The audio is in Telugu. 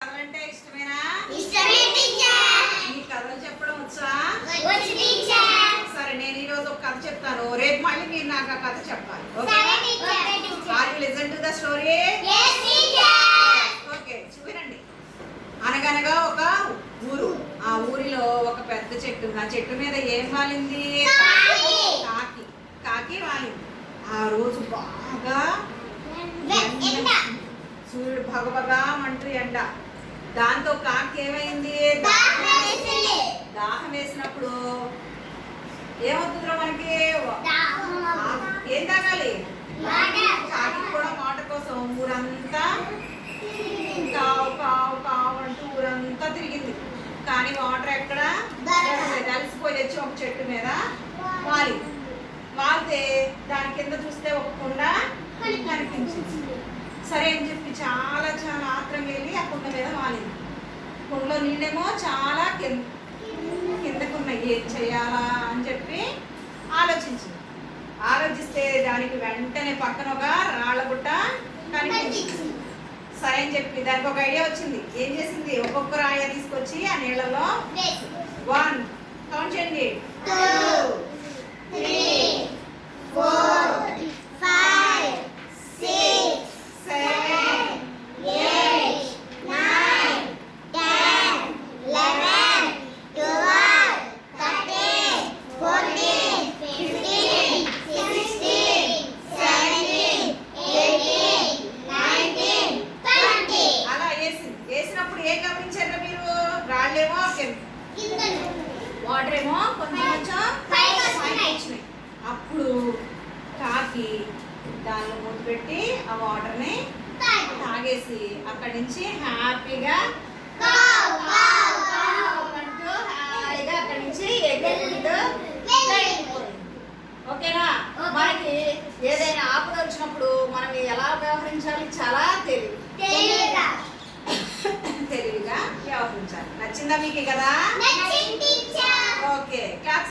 కథలంటే ఇష్టమేనా? ఇష్టమే టీచర్. మీ కథలు చెప్పడం వచ్చా? వచ్చు టీచర్. సరే, నేను ఈ రోజు ఒక కథ చెప్తాను. రేపు మళ్ళీ మీరు నాకు ఆ కథ చెప్పాలి. సరే teacher. Are you listen to the story? yes teacher. Okay, చూడండి. అనగనగా ఒక ఊరు. ఆ ఊరిలో ఒక పెద్ద చెట్టు ఉంది. ఆ చెట్టు మీద ఏం వాలింది? కాకి. కాకి వాలింది. ఆ రోజు బాగా ఎండ. సూర్యుడు భగభగా మంటూ ఎండ. దాంతో కాకి ఏమైంది? దాహం వేసినప్పుడు ఏమవుతుందో మనకి? ఏం తాగాలి? కాకి కూడా వాటర్ కోసం ఊరంతా కావు కావు కావు అంటూ ఊరంతా తిరిగింది. కానీ వాటర్ ఎక్కడ కలిసిపోయి వచ్చి ఒక చెట్టు మీద వాలితే దాని కింద చూస్తే ఒక కుండ కనిపించింది. సరే అని చెప్పి చాలా చాలా ఆత్రం వెళ్ళి ఆ కుండ మీద వాలింది. కుండలో నీళ్ళేమో చాలా కిందకున్నాయి. ఏం చేయాలా అని చెప్పి ఆలోచిస్తే దానికి వెంటనే పక్కన ఒక రాళ్ళ గుట్ట కనిపించింది. సరే అని చెప్పి దానికి ఒక ఐడియా వచ్చింది. ఏం చేసింది? ఒక్కొక్క రాయ తీసుకొచ్చి ఆ నీళ్ళలో 1 కౌంట్ చేయండి, 2 3 4 5 6 7 8 9 10 11 12 13 14 15 16 17 18 19 20. అలా వేసినప్పుడు ఏం గమనించారు మీరు? రాళ్ళేమో వాటర్ ఏమో కొంచెం పైకి వస్తున్నాయి. వచ్చినాయి. అప్పుడు కాకి దానిలో మూత పెట్టి ఆ వాటర్ని తాగేసి అక్కడి నుంచి హ్యాపీగా అంటూ హాయిగా అక్కడి నుంచి ఎగురుకుంటూ వెళ్ళిపోయింది. ఓకేనా? మనకి ఏదైనా ఆపద వచ్చినప్పుడు మనం ఎలా వ్యవహరించాలి? చాలా తెలివిగా వ్యవహరించాలి. నచ్చిందా మీకు కదా? నచ్చింది టీచర్. Okay, class.